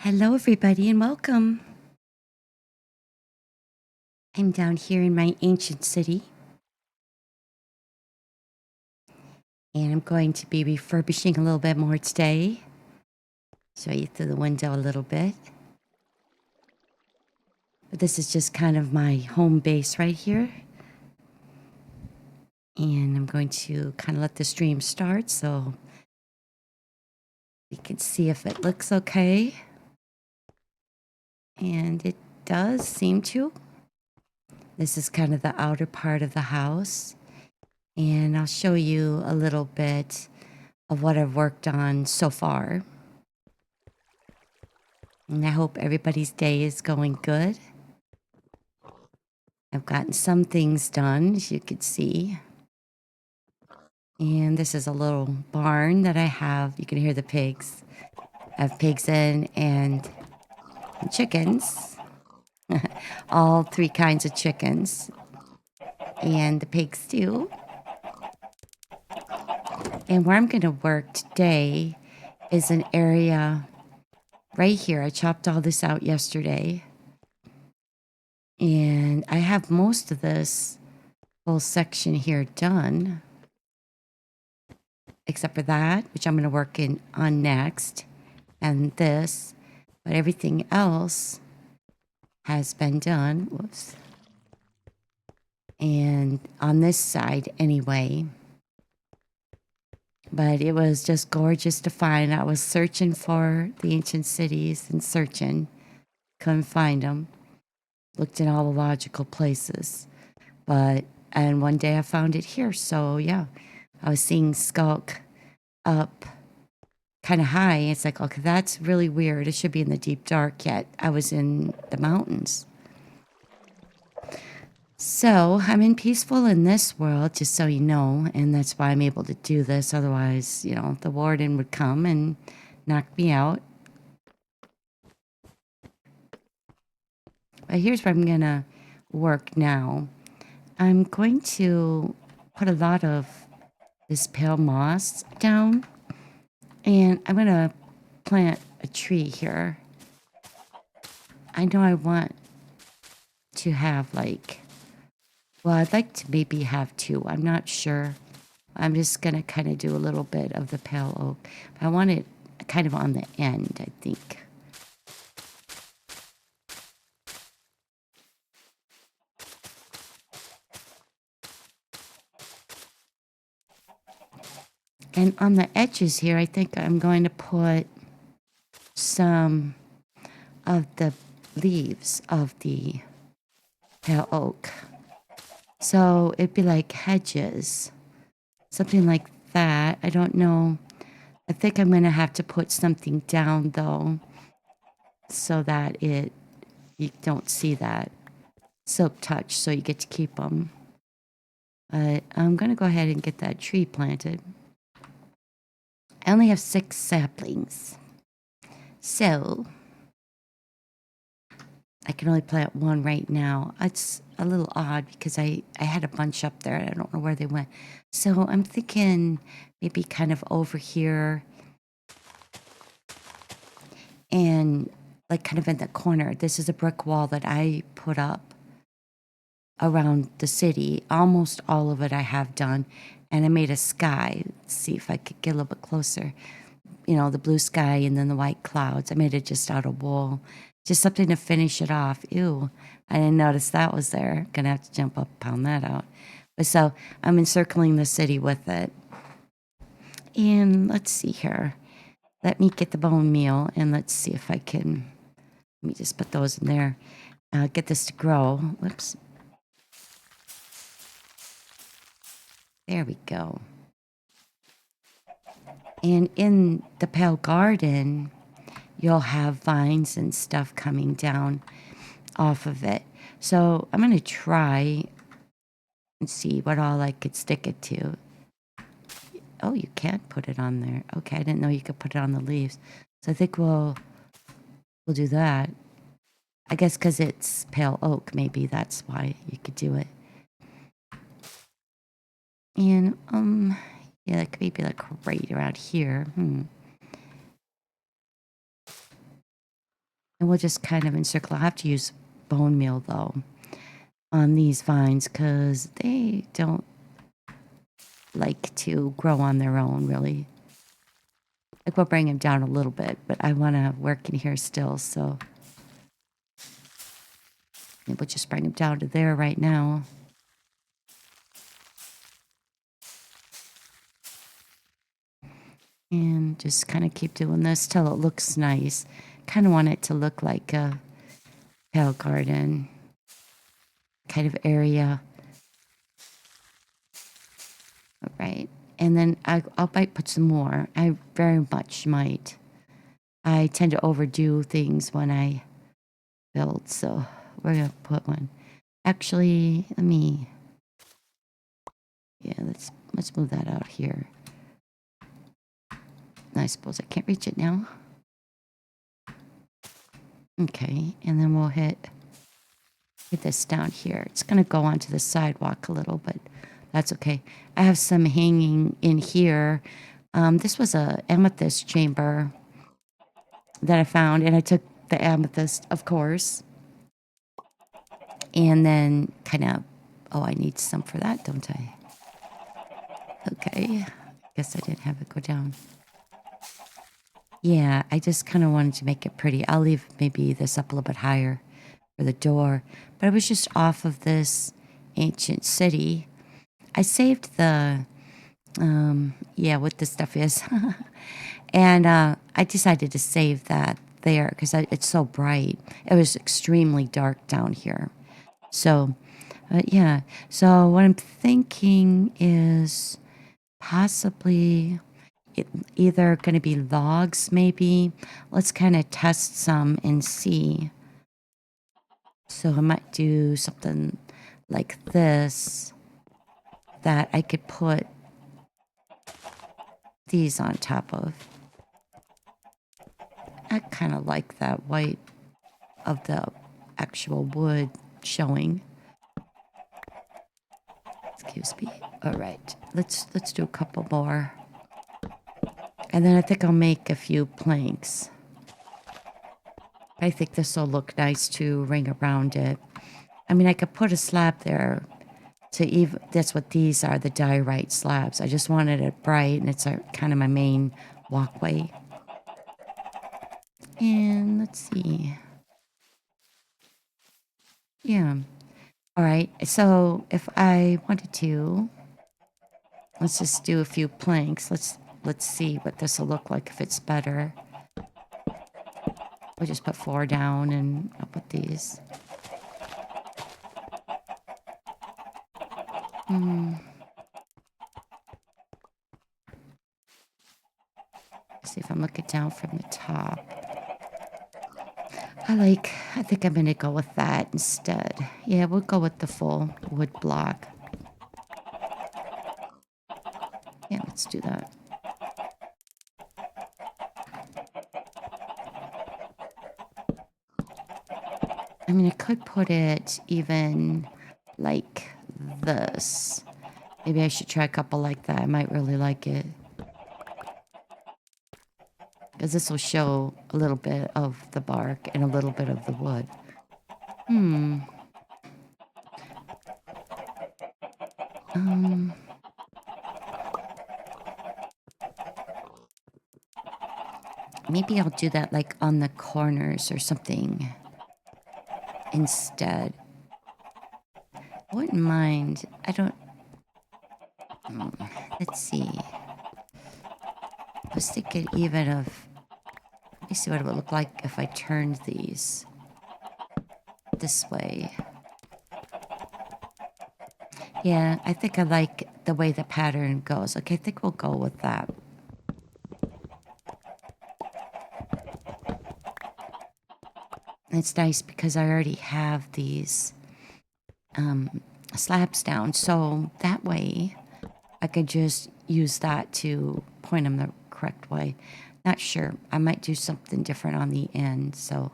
Hello, everybody, and welcome. I'm down here in my ancient city, and I'm going to be refurbishing a little bit more today. Show you through the window a little bit. But this is just kind of my home base right here. And I'm going to kind of let the stream start so we can see if it looks okay. And it does seem to. This is kind of the outer part of the house. And I'll show you a little bit of what I've worked on so far. And I hope everybody's day is going good. I've gotten some things done, as you can see. And this is a little barn that I have. You can hear the pigs. I have pigs in and chickens. All three kinds of chickens. And the pigs too. And where I'm going to work today is an area right here. I chopped all this out yesterday. And I have most of this whole section here done. Except for that, which I'm going to work on next, and this, but everything else has been done. Whoops. And on this side anyway. But it was just gorgeous to find. I was searching for the ancient cities and searching. Couldn't find them. Looked in all the logical places. And one day I found it here. So yeah, I was seeing Skulk up kind of high. It's like, okay, that's really weird. It should be in the deep dark, yet I was in the mountains. So I'm in peaceful in this world, just so you know, and that's why I'm able to do this. Otherwise, the warden would come and knock me out. But here's where I'm gonna work now. I'm going to put a lot of this pale moss down, and I'm gonna plant a tree here. I know I want to have I'd like to maybe have two. I'm not sure. I'm just going to kind of do a little bit of the pale oak. I want it kind of on the end, I think. And on the edges here, I think I'm going to put some of the leaves of the pale oak. So it'd be like hedges, something like that. I don't know. I think I'm going to have to put something down though, so that you don't see that silk touch, so you get to keep them. But I'm going to go ahead and get that tree planted. I only have 6 saplings. So I can only plant one right now. It's a little odd because I had a bunch up there. I don't know where they went. So I'm thinking maybe kind of over here and like kind of in the corner. This is a brick wall that I put up around the city. Almost all of it I have done. And I made a sky. Let's see if I could get a little bit closer. The blue sky and then the white clouds. I made it just out of wool. Just something to finish it off. Ew, I didn't notice that was there. Gonna have to jump up and pound that out. But so I'm encircling the city with it. And let's see here. Let me get the bone meal and let's see if I can. Let me just put those in there. Get this to grow. Whoops. There we go. And in the pale garden, you'll have vines and stuff coming down off of it. So I'm going to try and see what all I could stick it to. Oh, you can't put it on there. Okay, I didn't know you could put it on the leaves. So I think we'll do that. I guess because it's pale oak, maybe that's why you could do it. And yeah, it could be like right around here. And we'll just kind of encircle. I'll have to use bone meal though on these vines because they don't like to grow on their own really. Like we'll bring them down a little bit, but I want to work in here still, so we'll just bring them down to there right now. And just kind of keep doing this till it looks nice. Kind of want it to look like a pale garden kind of area. All right. And then I might put some more. I very much might. I tend to overdo things when I build, so we're going to put one. Actually, yeah, let's move that out here. I suppose I can't reach it now. Okay, and then we'll hit this down here. It's going to go onto the sidewalk a little, but that's okay. I have some hanging in here. This was a amethyst chamber that I found, and I took the amethyst, of course, and then kind of, oh, I need some for that, don't I? Okay, guess I didn't have it go down. Yeah, I just kind of wanted to make it pretty. I'll leave maybe this up a little bit higher for the door. But I was just off of this ancient city. I saved the, yeah, what this stuff is. And I decided to save that there because it's so bright. It was extremely dark down here. So, yeah. So what I'm thinking is possibly either going to be logs, maybe. Let's kind of test some and see. So I might do something like this that I could put these on top of. I kind of like that white of the actual wood showing. Excuse me. All right, let's do a couple more. And then I think I'll make a few planks. I think this will look nice to ring around it. I mean, I could put a slab there to even, that's what these are, the diorite slabs. I just wanted it bright, and it's kind of my main walkway. And let's see. Yeah. All right. So if I wanted to, let's just do a few planks. Let's see what this will look like if it's better. We'll just put 4 down, and I'll put these. See if I'm looking down from the top. I think I'm gonna go with that instead. Yeah, we'll go with the full wood block. Yeah, let's do that. I mean, I could put it even like this. Maybe I should try a couple like that. I might really like it. Because this will show a little bit of the bark and a little bit of the wood. Maybe I'll do that like on the corners or something instead. I wouldn't mind. I don't... let's see. I was thinking even of... Let me see what it would look like if I turned these this way. Yeah, I think I like the way the pattern goes. Okay, I think we'll go with that. It's nice because I already have these slabs down, so that way I could just use that to point them the correct way. Not sure. I might do something different on the end, so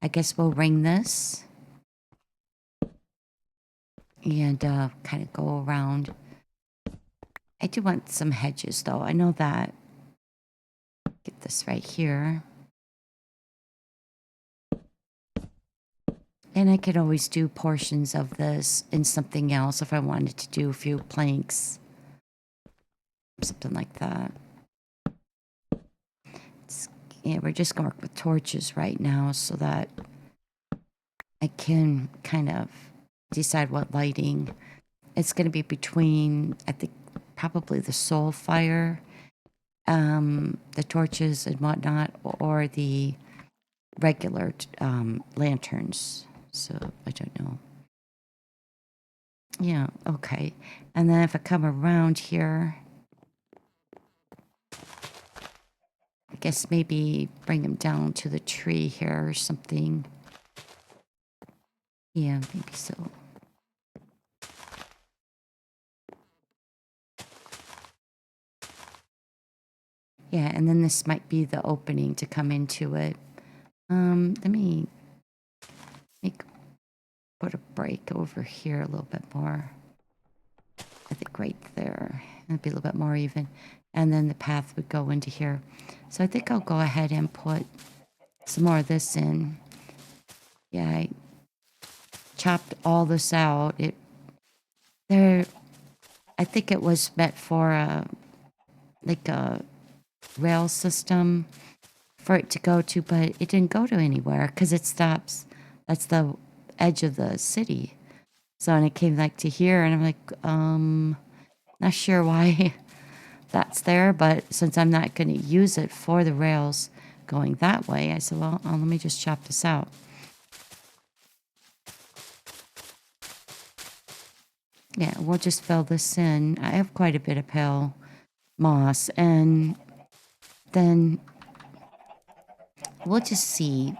I guess we'll ring this and kind of go around. I do want some hedges, though. I know that. Get this right here. And I could always do portions of this in something else if I wanted to do a few planks. Something like that. Yeah, we're just going to work with torches right now so that I can kind of decide what lighting. It's going to be between, I think, probably the soul fire, the torches and whatnot, or the regular lanterns. So I don't know. Yeah, okay. And then if I come around here, I guess maybe bring them down to the tree here or something. Yeah, maybe so. Yeah, and then this might be the opening to come into it. Let me put a break over here a little bit more. I think right there. It'd be a little bit more even. And then the path would go into here. So I think I'll go ahead and put some more of this in. Yeah, I chopped all this out. I think it was meant for like a rail system for it to go to, but it didn't go to anywhere because it stops. That's the edge of the city. So, and it came like to here, and I'm like, not sure why that's there, but since I'm not going to use it for the rails going that way, I said, well, let me just chop this out. Yeah, we'll just fill this in. I have quite a bit of pale moss, and then we'll just see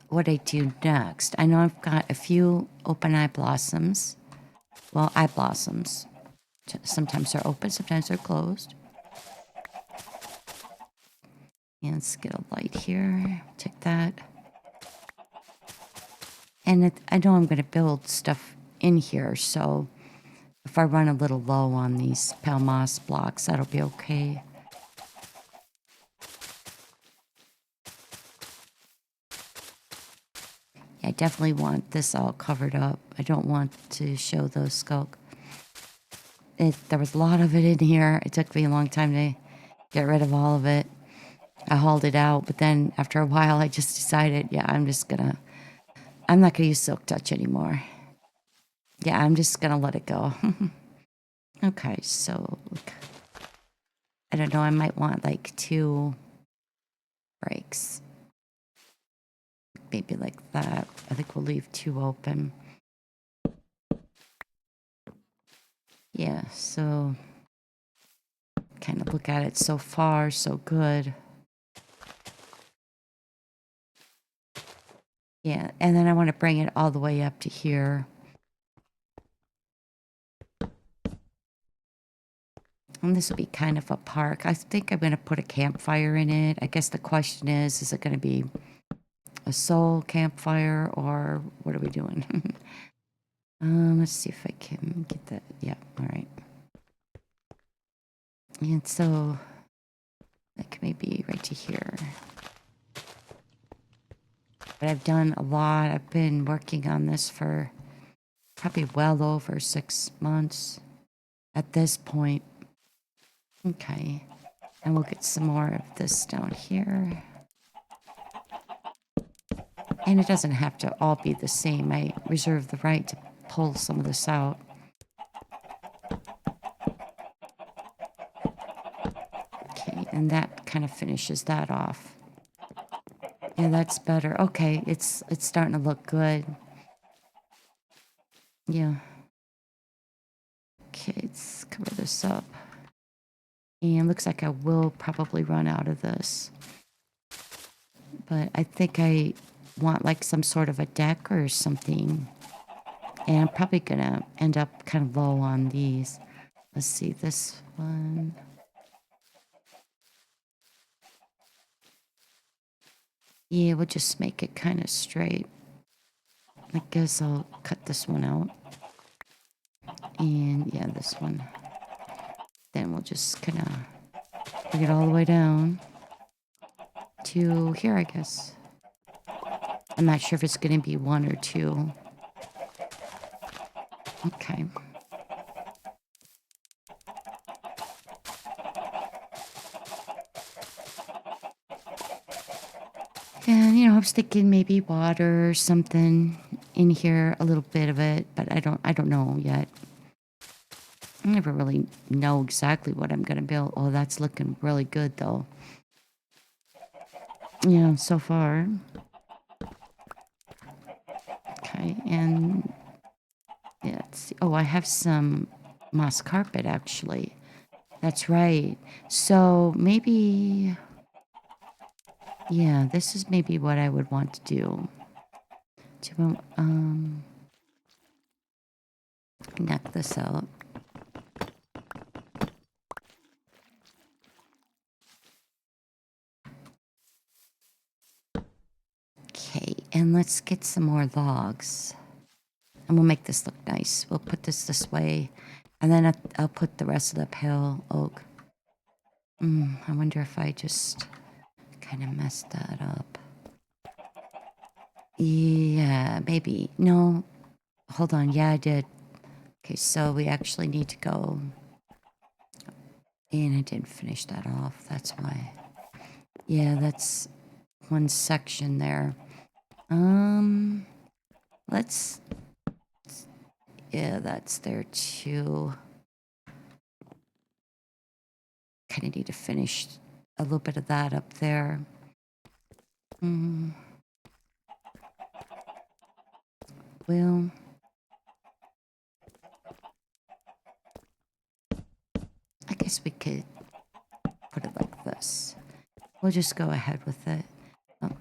what I do next. I know I've got a few open eye blossoms. Well, eye blossoms. Sometimes they're open, sometimes they're closed. And let's get a light here. Take that. And I know I'm going to build stuff in here, so if I run a little low on these pale moss blocks, that'll be okay. I definitely want this all covered up. I don't want to show the skulk. There was a lot of it in here. It took me a long time to get rid of all of it. I hauled it out, but then after a while, I just decided, yeah, I'm not gonna use Silk Touch anymore. Yeah, I'm just gonna let it go. Okay, so I don't know, I might want like 2 breaks. Maybe like that. I think we'll leave 2 open. Yeah, so kind of look at it so far, so good. Yeah, and then I want to bring it all the way up to here. And this will be kind of a park. I think I'm going to put a campfire in it. I guess the question is it going to be a soul campfire or what are we doing? Let's see if I can get that. Yeah, all right. And so, like maybe right to here. But I've done a lot. I've been working on this for probably well over 6 months at this point. Okay. And we'll get some more of this down here. And it doesn't have to all be the same. I reserve the right to pull some of this out. Okay, and that kind of finishes that off. Yeah, that's better. Okay, it's starting to look good. Yeah. Okay, let's cover this up. And looks like I will probably run out of this. But I think I want like some sort of a deck or something. And I'm probably gonna end up kind of low on these. Let's see, this one. Yeah, we'll just make it kind of straight. I guess I'll cut this one out. And yeah, this one. Then we'll just kind of bring it all the way down to here, I guess. I'm not sure if it's going to be one or two. Okay. And, you know, I was thinking maybe water or something in here, a little bit of it, but I don't know yet. I never really know exactly what I'm going to build. Oh, that's looking really good, though. Yeah, so far. Okay, and yeah, let's see. Oh, I have some moss carpet, actually. That's right. So maybe, yeah, this is maybe what I would want to do. To, knock this out. Okay, and let's get some more logs. And we'll make this look nice. We'll put this way. And then I'll put the rest of the pale oak. I wonder if I just kind of messed that up. Yeah, maybe. No, hold on. Yeah, I did. Okay, so we actually need to go. And I didn't finish that off. That's why. Yeah, that's one section there. Let's. Yeah, that's there too. Kind of need to finish a little bit of that up there. Well, I guess we could put it like this. We'll just go ahead with it. Oh,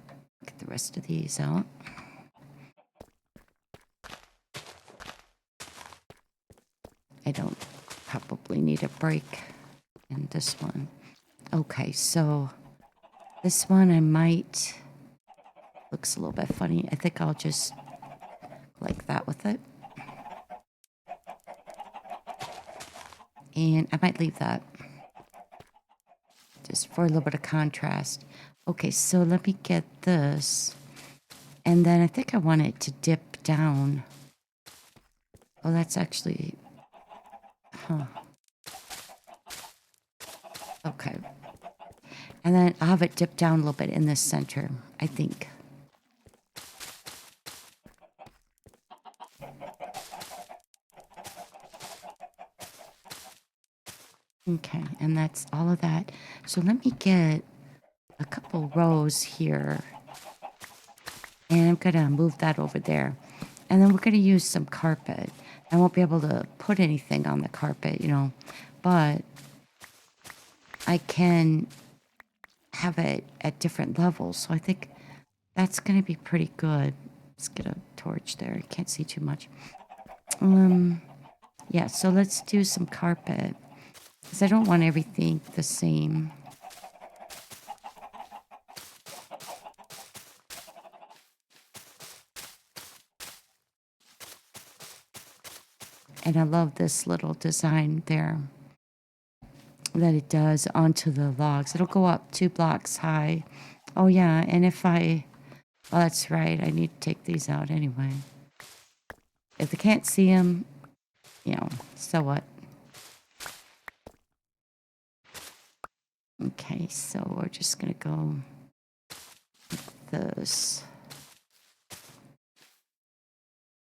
get the rest of these out. I don't probably need a break in this one. Okay, so this one I might... Looks a little bit funny. I think I'll just like that with it. And I might leave that. Just for a little bit of contrast. Okay, so let me get this. And then I think I want it to dip down. Oh, that's actually... Huh. Okay. And then I'll have it dip down a little bit in the center, I think. Okay, and that's all of that. So let me get a couple rows here. And I'm gonna move that over there. And then we're gonna use some carpet. I won't be able to put anything on the carpet, you know, but I can have it at different levels. So I think that's gonna be pretty good. Let's get a torch there. I can't see too much. Yeah, so let's do some carpet. Because I don't want everything the same. And I love this little design there that it does onto the logs. It'll go up 2 blocks high. Oh, yeah, and if I... Oh, that's right. I need to take these out anyway. If they can't see them, you know, so what? Okay, so we're just going to go like this.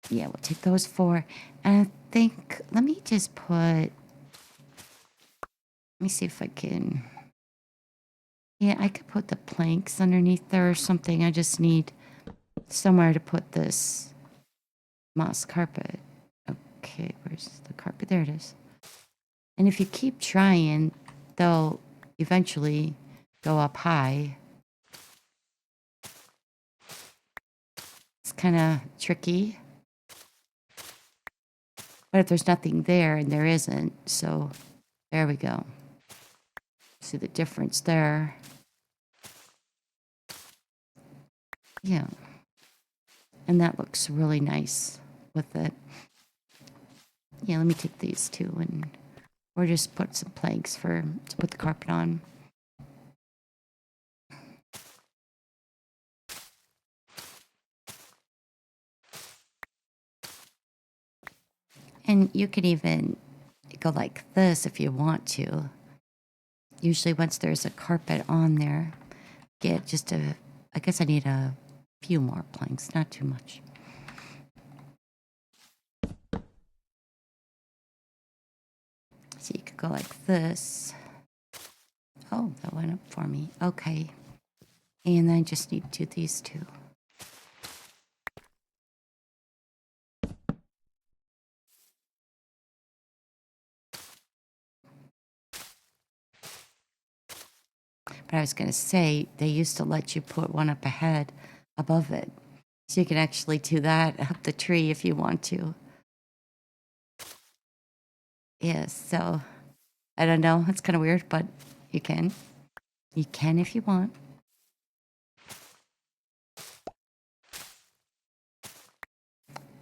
Yeah, we'll take those 4. And I think, let me just put... Let me see if I can... Yeah, I could put the planks underneath there or something. I just need somewhere to put this moss carpet. Okay, where's the carpet? There it is. And if you keep trying, they'll eventually go up high. It's kind of tricky. But if there's nothing there, and there isn't, so there we go. See the difference there? Yeah. And that looks really nice with it. Yeah, let me take these two and... Or just put some planks to put the carpet on. you can even go like this if you want to. Usually once there's a carpet on there, get just a, I guess I need a few more planks, not too much. So you could go like this. Oh, that went up for me. Okay. And then I just need to do these two. But I was going to say, they used to let you put one up ahead above it. So you can actually do that up the tree if you want to. Yes, so I don't know. It's kind of weird, but you can. You can if you want.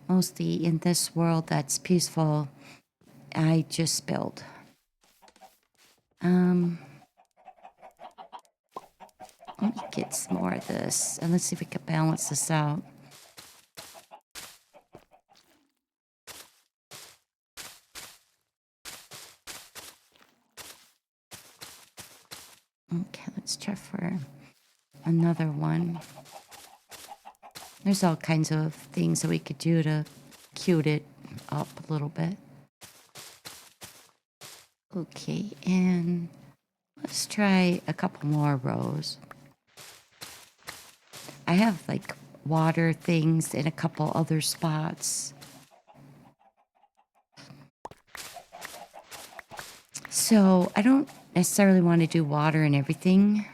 Mostly in this world that's peaceful, I just build. Let me get some more of this, and let's see if we can balance this out. Okay, let's try for another one. There's all kinds of things that we could do to cute it up a little bit. Okay, and let's try a couple more rows. I have like water things in a couple other spots. So I don't necessarily want to do water and everything.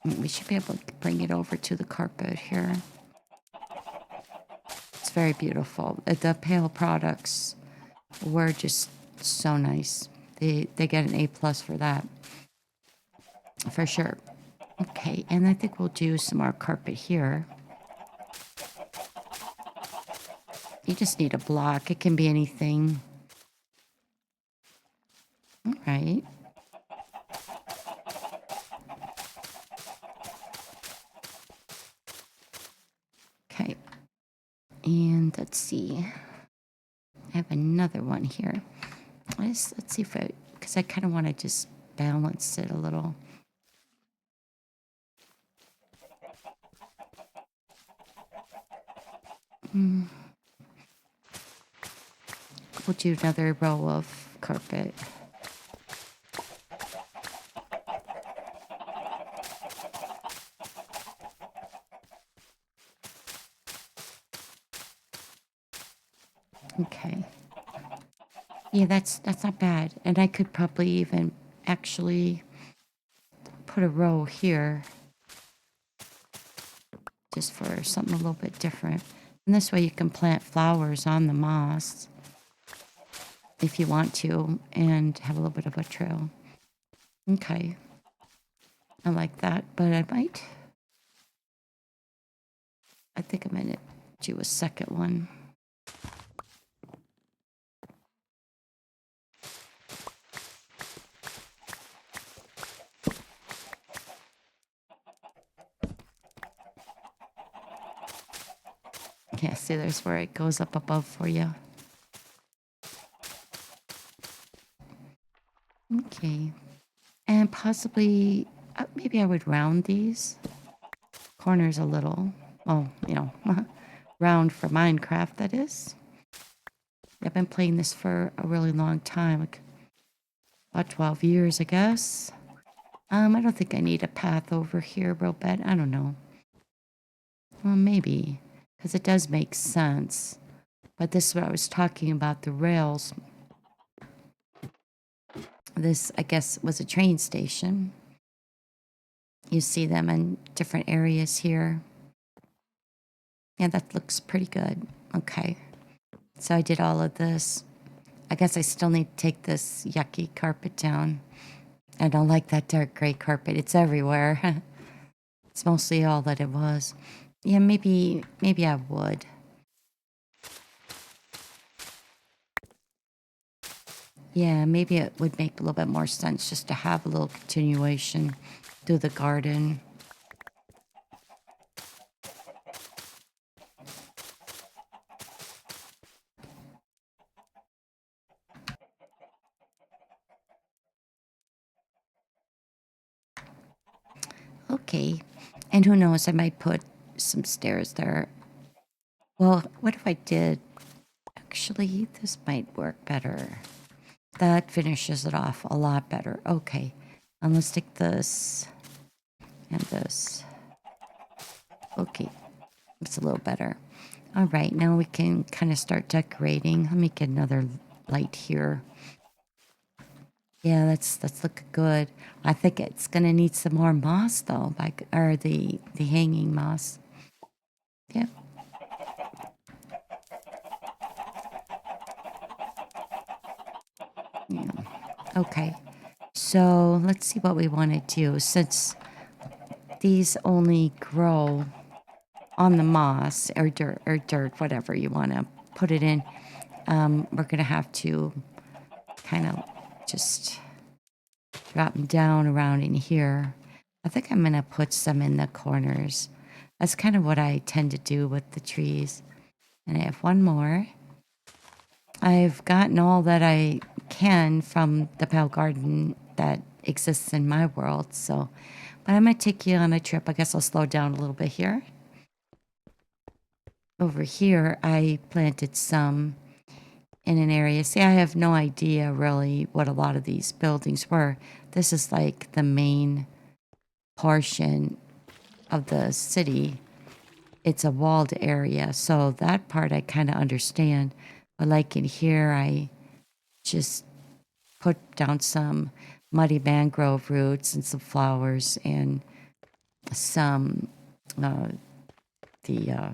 We should be able to bring it over to the carpet here. It's very beautiful. The Pale products were just so nice. They get an A+ for that. For sure. Okay, and I think we'll do some more carpet here. You just need a block. It can be anything. All right. Okay. And let's see. I have another one here. Let's see if because I kind of want to just balance it a little. We'll do another row of carpet. Okay. Yeah, that's not bad. And I could probably even actually put a row here just for something a little bit different. And this way you can plant flowers on the moss if you want to and have a little bit of a trail. Okay. I like that, but I think I'm going to do a second one. Yeah, see, there's where it goes up above for you. Okay. And possibly, maybe I would round these corners a little. Well, you know, round for Minecraft, that is. I've been playing this for a really long time, like about 12 years, I guess. I don't think I need a path over here real bad. I don't know. Well, maybe, because it does make sense. But this is what I was talking about, the rails. This, I guess, was a train station. You see them in different areas here. Yeah, that looks pretty good. Okay. So I did all of this. I guess I still need to take this yucky carpet down. I don't like that dark gray carpet. It's everywhere. It's mostly all that it was. Yeah, maybe I would. Yeah, maybe it would make a little bit more sense just to have a little continuation through the garden. okay. And who knows, I might put some stairs there. Well, what if I did? Actually, this might work better. That finishes it off a lot better. Okay. And let's take this and this. Okay. It's a little better. All right, now we can kind of start decorating. Let me get another light here. Yeah, that's looking good. I think it's gonna need some more moss though, or the hanging moss. Yeah. Yeah. Okay. So let's see what we want to do. Since these only grow on the moss or dirt, whatever you want to put it in, we're gonna have to kind of just drop them down around in here. I think I'm gonna put some in the corners. That's kind of what I tend to do with the trees. And I have one more. I've gotten all that I can from the Pale Garden that exists in my world. So, but I'm gonna take you on a trip. I guess I'll slow down a little bit here. Over here, I planted some in an area. See, I have no idea really what a lot of these buildings were. This is like the main portion of the city. It's a walled area, so that part I kind of understand. But like in here, I just put down some muddy mangrove roots and some flowers and some the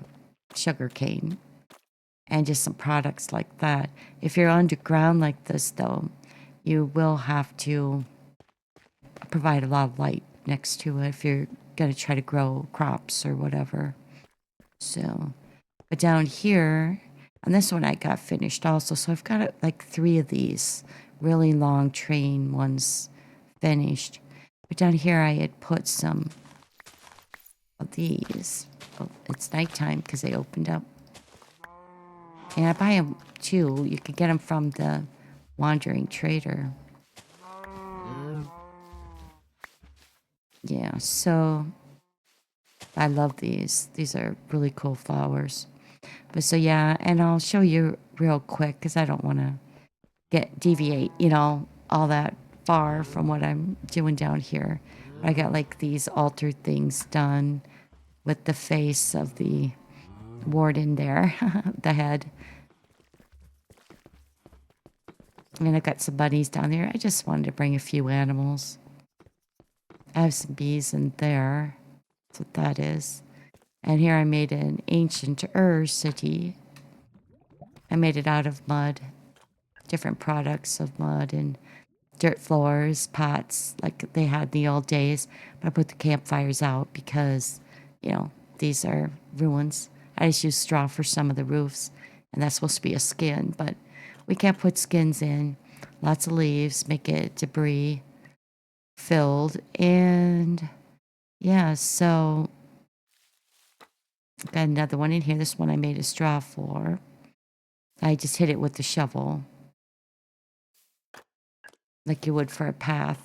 sugar cane and just some products like that. If you're underground like this, though, you will have to provide a lot of light next to it if you're going to try to grow crops or whatever. So, but down here, and this one I got finished also. So I've got like 3 of these really long train ones finished. But down here I had put some of these. Oh, it's nighttime because they opened up. And I buy them too. You can get them from the Wandering Trader. Yeah, so I love these. These are really cool flowers. But so yeah, and I'll show you real quick because I don't want to deviate, all that far from what I'm doing down here. I got like these altered things done with the face of the warden there, the head. And I got some bunnies down there. I just wanted to bring a few animals. I have some bees in there. That's what that is. And here I made an ancient city. I made it out of mud, different products of mud and dirt floors, pots, like they had in the old days. But I put the campfires out because, these are ruins. I just used straw for some of the roofs, and that's supposed to be a skin, but we can't put skins in. Lots of leaves, make it debris filled. And yeah, so got another one in here. This one I made a straw for. I just hit it with the shovel, like you would for a path.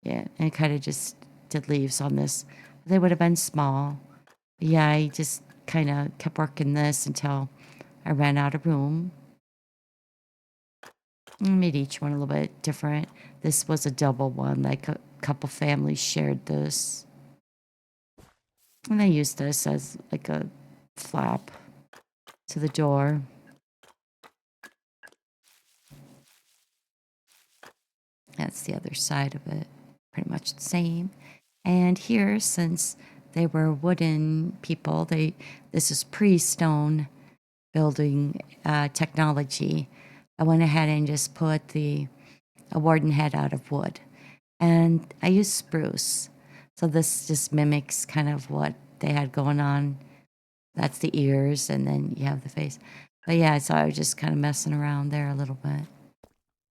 Yeah, and I kind of just did leaves on this. They would have been small. But yeah, I just kind of kept working this until I ran out of room. I made each one a little bit different. This was a double one, like a couple families shared this. And I used this as like a flap to the door. That's the other side of it. Pretty much the same. And here, since they were wooden people, this is pre-stone building technology. I went ahead and just put a warden head out of wood. And I used spruce. So this just mimics kind of what they had going on. That's the ears, and then you have the face. But yeah, so I was just kind of messing around there a little bit.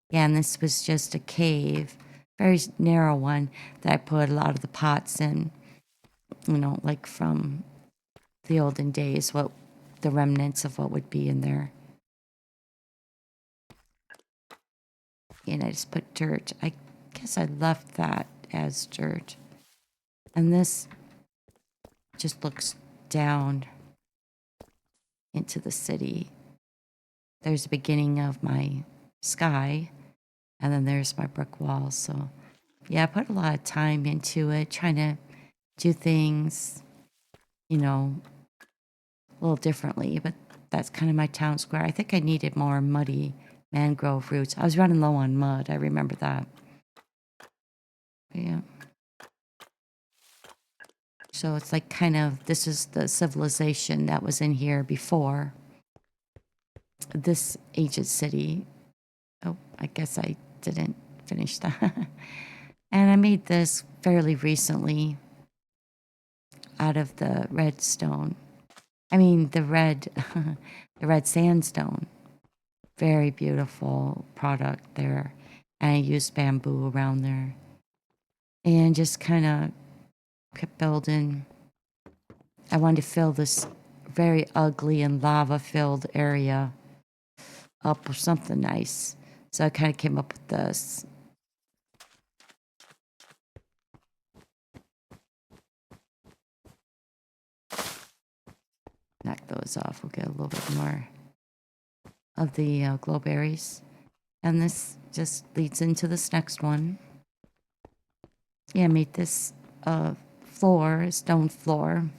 Yeah, and this was just a cave, very narrow one that I put a lot of the pots in, like from the olden days, what the remnants of what would be in there. And I just put dirt. I guess I left that as dirt. And this just looks down into the city. There's the beginning of my sky, and then there's my brick wall. So, yeah, I put a lot of time into it, trying to do things, you know, a little differently. But that's kind of my town square. I think I needed more muddy mangrove roots. I was running low on mud. I remember that. Yeah. So it's like kind of, this is the civilization that was in here before this ancient city. Oh, I guess I didn't finish that. And I made this fairly recently out of the red stone. I mean, the red, the red sandstone. Very beautiful product there. And I used bamboo around there. And just kind of kept building. I wanted to fill this very ugly and lava-filled area up with something nice. So I kind of came up with this. Knock those off. We'll get a little bit more of the glowberries. And this just leads into this next one. Yeah, I made this floor, stone floor,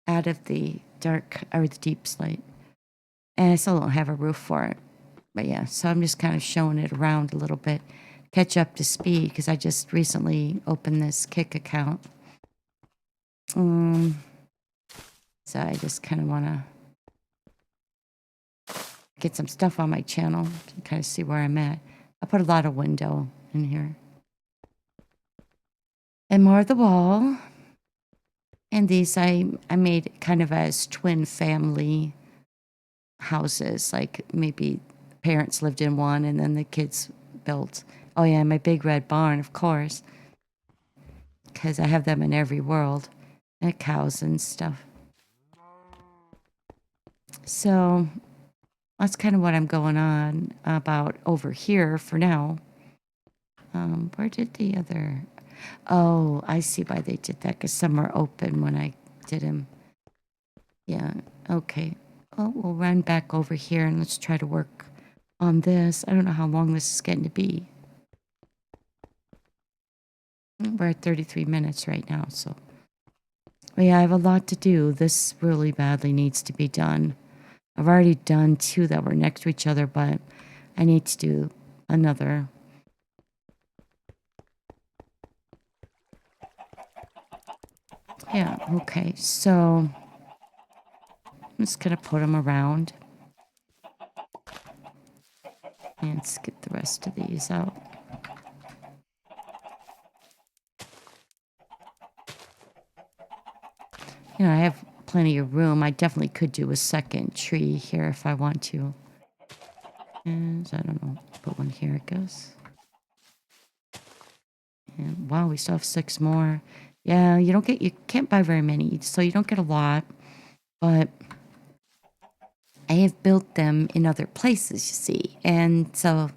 out of the dark or the deep slate. And I still don't have a roof for it. But yeah, so I'm just kind of showing it around a little bit, catch up to speed, because I just recently opened this Kick account. So I just kind of want to get some stuff on my channel to kind of see where I'm at. I put a lot of window in here. And more of the wall. And these I made kind of as twin family houses, like maybe parents lived in one and then the kids built. Oh yeah, my big red barn, of course, because I have them in every world, and cows and stuff. So that's kind of what I'm going on about over here for now. Where did the other... Oh, I see why they did that, because some are open when I did them. Yeah, okay. Oh, we'll run back over here and let's try to work on this. I don't know how long this is getting to be. We're at 33 minutes right now, so... Well, yeah, I have a lot to do. This really badly needs to be done. I've already done 2 that were next to each other, but I need to do another. Yeah, okay, so I'm just gonna put them around. And let's get the rest of these out. You know, I have plenty of room. I definitely could do a second tree here if I want to. And I don't know, put one here, I guess. And wow, we still have 6 more. Yeah, you can't buy very many, so you don't get a lot. But I have built them in other places, you see. And so,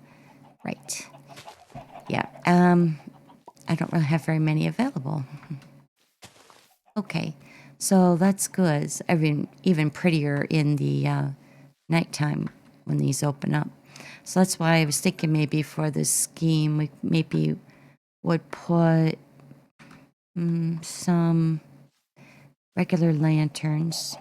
right. Yeah, I don't really have very many available. Okay, so that's good. It's even prettier in the nighttime when these open up. So that's why I was thinking maybe for this scheme, we maybe would put some regular lanterns.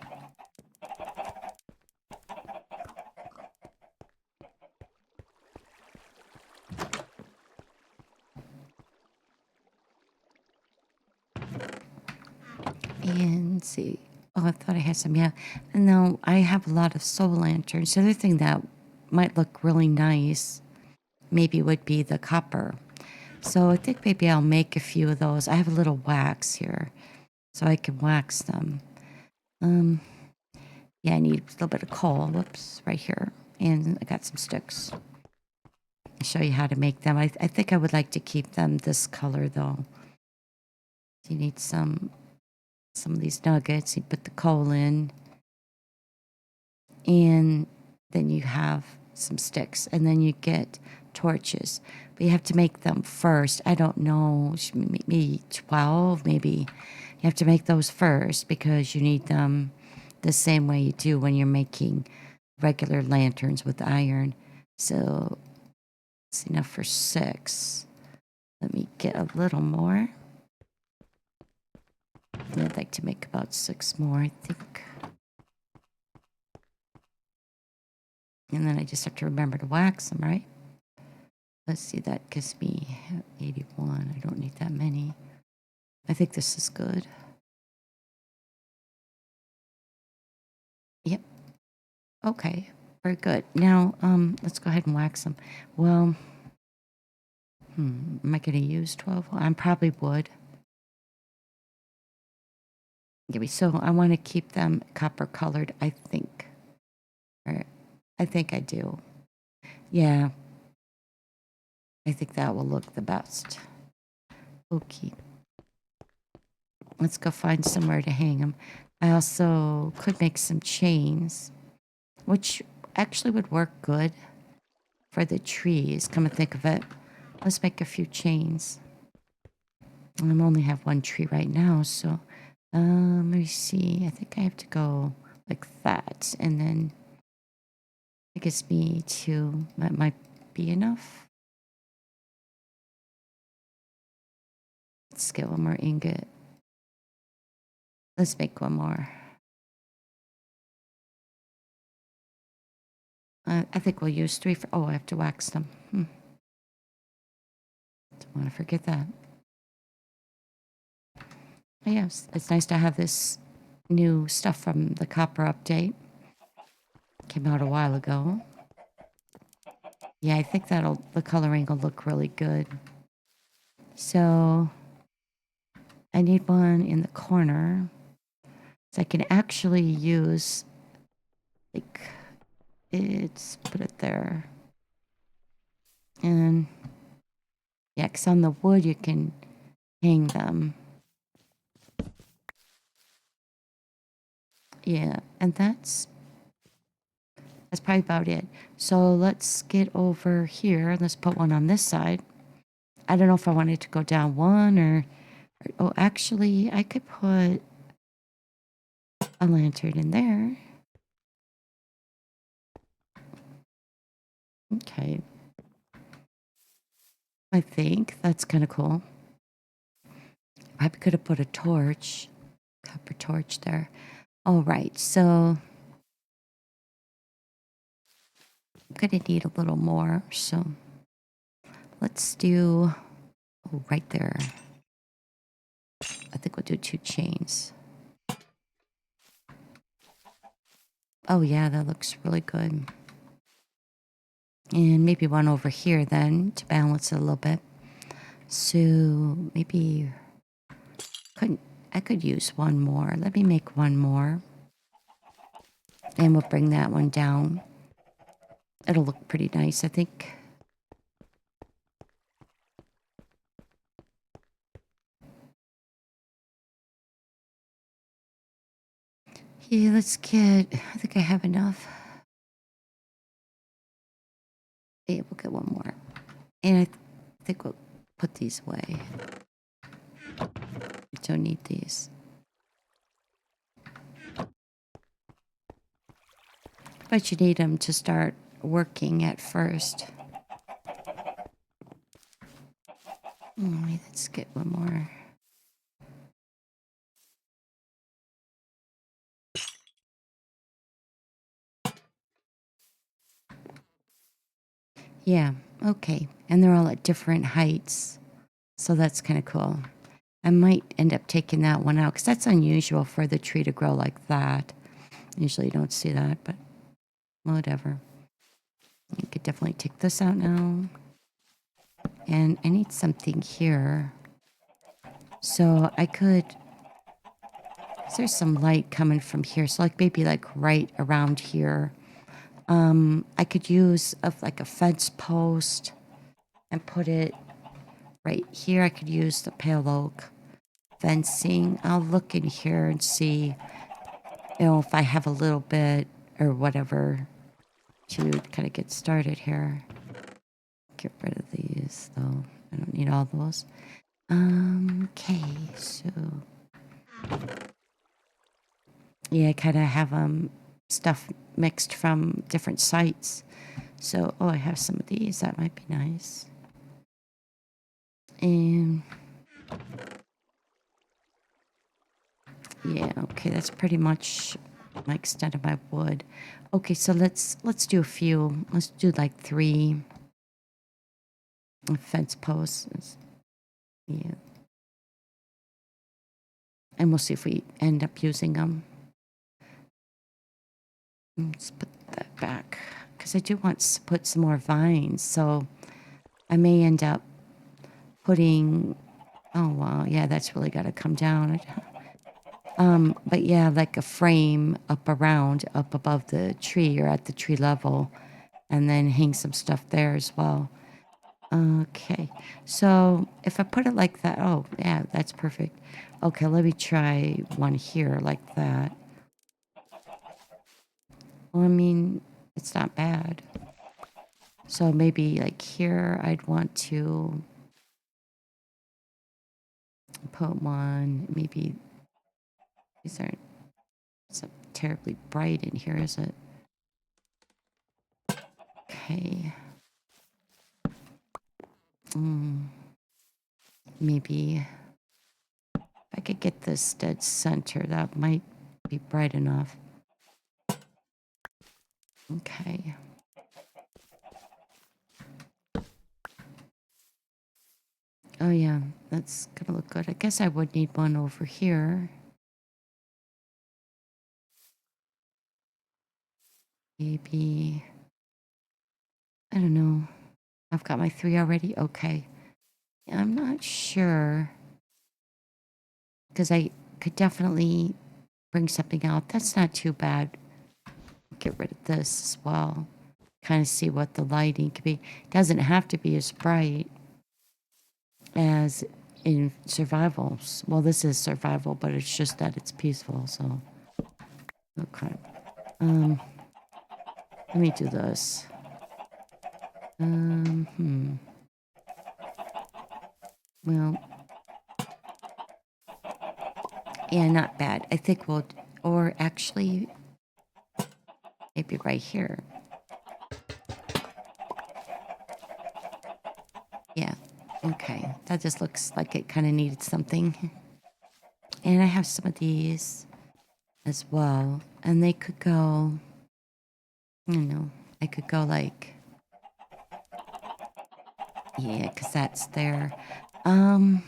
And see. Oh, I thought I had some. Yeah. And now I have a lot of soul lanterns. The other thing that might look really nice maybe would be the copper. So I think maybe I'll make a few of those. I have a little wax here, so I can wax them. Yeah, I need a little bit of coal. Whoops, right here. And I got some sticks. I'll show you how to make them. I think I would like to keep them this color, though. You need some of these nuggets. You put the coal in. And then you have some sticks. And then you get torches. But you have to make them first. I don't know, maybe 12, maybe. You have to make those first because you need them the same way you do when you're making regular lanterns with iron. So it's enough for 6. Let me get a little more. I'd like to make about 6 more, I think. And then I just have to remember to wax them, right? Let's see, that gives me 81. I don't need that many. I think this is good. Yep. Okay, very good. Now, let's go ahead and wax them. Well, am I going to use 12? I probably would. So I want to keep them copper colored, I think. Or I think I do. Yeah. I think that will look the best. Okay. Let's go find somewhere to hang them. I also could make some chains, which actually would work good for the trees, come to think of it. Let's make a few chains. I only have one tree right now, so let me see. I think I have to go like that, and then it gives me 2. That might be enough. Let's get one more ingot. Let's make one more. I think we'll use 3 for... Oh, I have to wax them. Don't want to forget that. But yes, it's nice to have this new stuff from the copper update. Came out a while ago. Yeah, I think the coloring will look really good. So I need one in the corner. So I can actually use, like, put it there. And yeah, because on the wood you can hang them. Yeah, and that's probably about it. So let's get over here. Let's put one on this side. I don't know if I wanted to go down one or oh, actually, I could put a lantern in there. Okay. I think that's kind of cool. Probably could have put a torch, copper torch there. All right, so I'm gonna need a little more, so let's do, oh, right there. I think we'll do 2 chains. Oh yeah, that looks really good. And maybe one over here then to balance it a little bit. So maybe I could use one more. Let me make one more. And we'll bring that one down. It'll look pretty nice, I think. Yeah, let's get, I think I have enough. Yeah, we'll get one more. And I think we'll put these away. We don't need these. But you need them to start working at first. Let's get one more. Yeah, okay. And they're all at different heights. So that's kind of cool. I might end up taking that one out because that's unusual for the tree to grow like that. Usually you don't see that, but whatever. You could definitely take this out now. And I need something here. So I could... There's some light coming from here. So like maybe like right around here. I could use like a fence post and put it right here. I could use the pale oak fencing. I'll look in here and see, if I have a little bit or whatever to kind of get started here. get rid of these though. I don't need all those. Okay, so yeah, I kind of have stuff mixed from different sites. So, oh, I have some of these. That might be nice. And yeah, okay, that's pretty much my extent of my wood. Okay, so let's do a few. Let's do like 3 fence posts. Yeah. And we'll see if we end up using them. Let's put that back because I do want to put some more vines. So I may end up putting, oh wow, yeah, that's really got to come down. But yeah, like a frame up above the tree or at the tree level, and then hang some stuff there as well. Okay, so if I put it like that, oh yeah, that's perfect. Okay, let me try one here like that. Well, I mean, it's not bad. So maybe like here, I'd want to put one. Maybe these aren't so terribly bright in here, is it? Okay. Maybe if I could get this dead center, that might be bright enough. Okay. Oh yeah, that's gonna look good. I guess I would need one over here. Maybe, I don't know. I've got my 3 already. Okay. Yeah, I'm not sure because I could definitely bring something out. That's not too bad. Get rid of this as well. Kind of see what the lighting could be. Doesn't have to be as bright as in survivals. Well, this is survival, but it's just that it's peaceful, so. Okay. Let me do this. Well, yeah, not bad. I think we'll, or actually, maybe right here. Yeah, okay. That just looks like it kind of needed something. And I have some of these as well. And they could go, I don't know, I could go like, yeah, because that's there. Or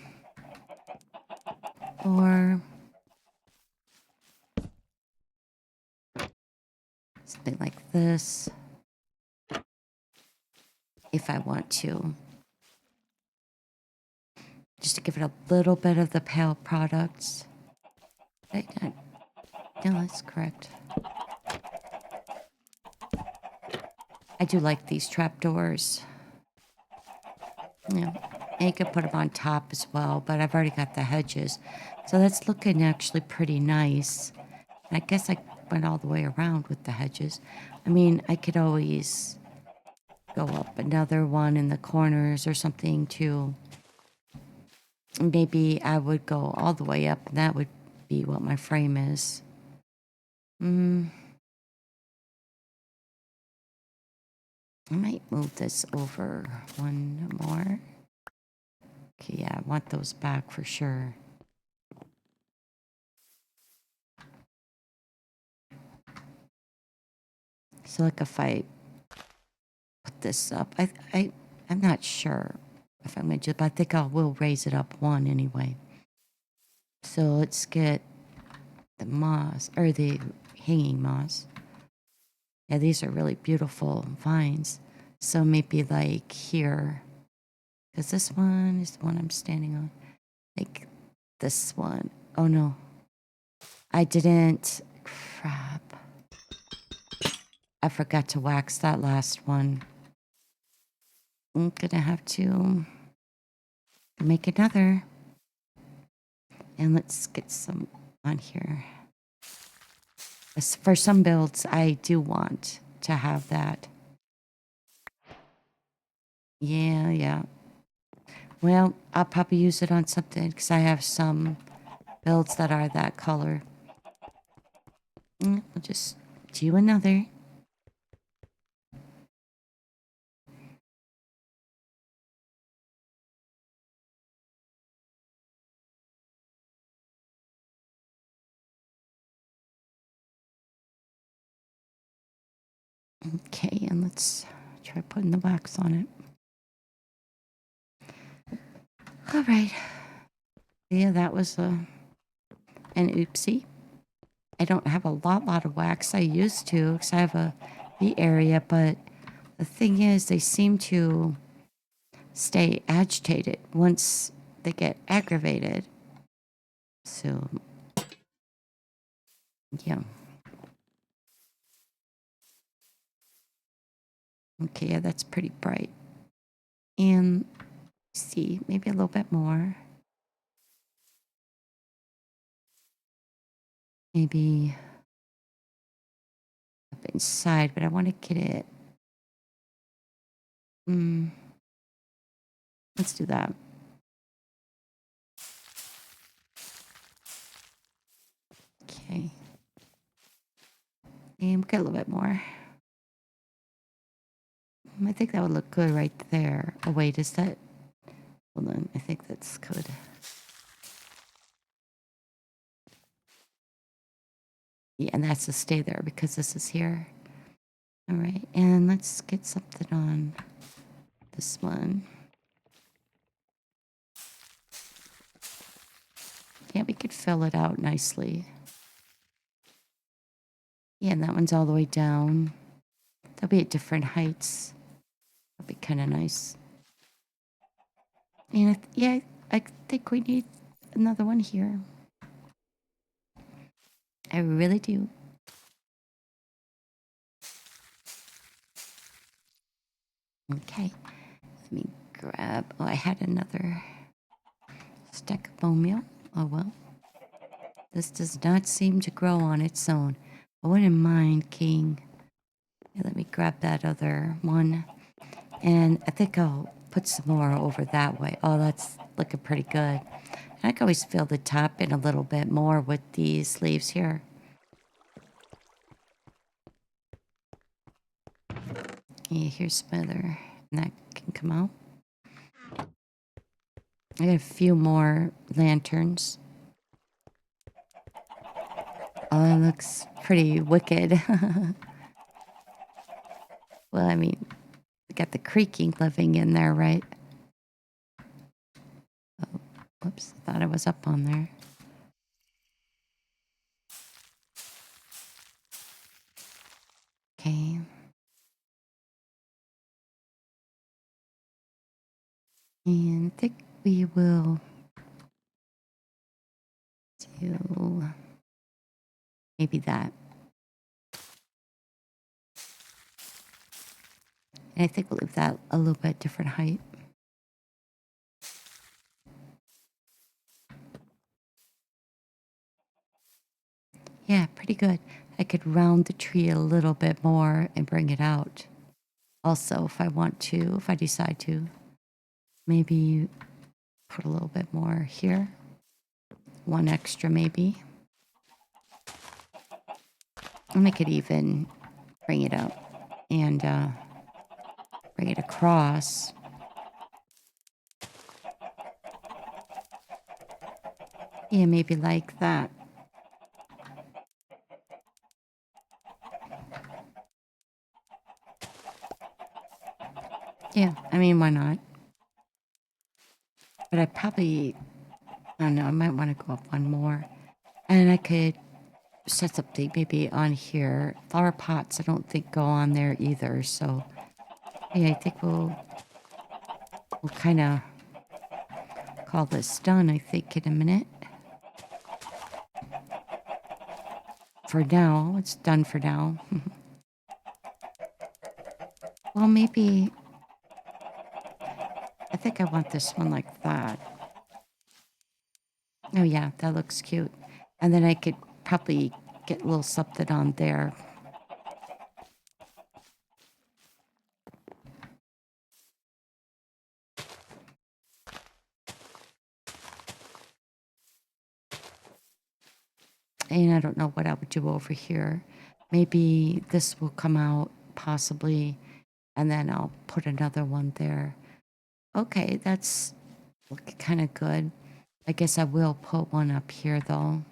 something like this, if I want to. Just to give it a little bit of the pale products. No, that's correct. I do like these trapdoors. Yeah, and you could put them on top as well, but I've already got the hedges. So that's looking actually pretty nice. I guess I went all the way around with the hedges. I mean, I could always go up another one in the corners or something too. Maybe I would go all the way up, and that would be what my frame is. I might move this over one more. Okay, yeah, I want those back for sure. So like if I put this up, I'm not sure if I'm gonna do, but I think I will raise it up one anyway. So let's get the moss, or the hanging moss. Yeah, these are really beautiful vines. So maybe like here, because this one is the one I'm standing on. Like this one. Oh no, I didn't. Crap. I forgot to wax that last one. I'm gonna have to make another. And let's get some on here. For some builds, I do want to have that. Yeah, yeah. Well, I'll probably use it on something because I have some builds that are that color. We'll just do another. Okay, and let's try putting the wax on it. All right. Yeah, that was an oopsie. I don't have a lot of wax. I used to because I have a the area, but the thing is, they seem to stay agitated once they get aggravated. So, yeah. Okay, yeah, that's pretty bright. And see, maybe a little bit more. Maybe up inside, but I want to get it. Mm, let's do that. Okay. And we'll get a little bit more. I think that would look good right there. Oh, wait, is that? Hold on, I think that's good. Yeah, and that's to stay there because this is here. All right, and let's get something on this one. Yeah, we could fill it out nicely. Yeah, and that one's all the way down. They'll be at different heights. That'll be kind of nice. And yeah, I think we need another one here. I really do. Okay, let me grab. Oh, I had another stack of bone meal. Oh well. This does not seem to grow on its own. I wouldn't mind, King. Yeah, let me grab that other one. And I think I'll put some more over that way. Oh, that's looking pretty good. And I can always fill the top in a little bit more with these leaves here. Yeah, here's some other, and that can come out. I got a few more lanterns. Oh, that looks pretty wicked. Well, I mean, we got the creaking living in there, right? Oh, whoops, thought I was up on there. Okay. And I think we will do maybe that. And I think we'll leave that a little bit different height. Yeah, pretty good. I could round the tree a little bit more and bring it out. Also, if I want to, if I decide to, maybe put a little bit more here. One extra, maybe. I'll make it even, bring it up, and bring it across. Yeah, maybe like that. Yeah, I mean, why not? But I probably, I don't know, I might want to go up one more. And I could set something maybe on here. Flower pots, I don't think go on there either. So, yeah, I think we'll kind of call this done, I think, in a minute. For now, it's done for now. Well, maybe, I think I want this one like that. Oh, yeah, that looks cute. And then I could probably get a little something on there. And I don't know what I would do over here. Maybe this will come out possibly, and then I'll put another one there. Okay, that's looking kind of good. I guess I will put one up here though.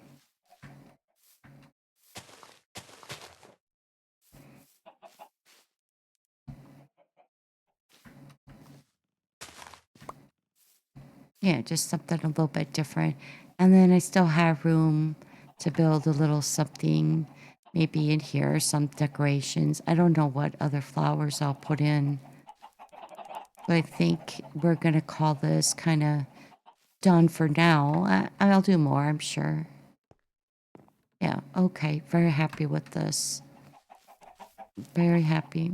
Yeah, just something a little bit different. And then I still have room to build a little something maybe in here, some decorations. I don't know what other flowers I'll put in. But I think we're going to call this kind of done for now. I'll do more, I'm sure. Yeah, okay. Very happy with this. Very happy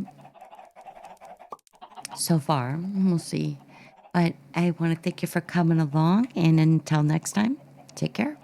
so far. We'll see. But I want to thank you for coming along. And until next time, take care.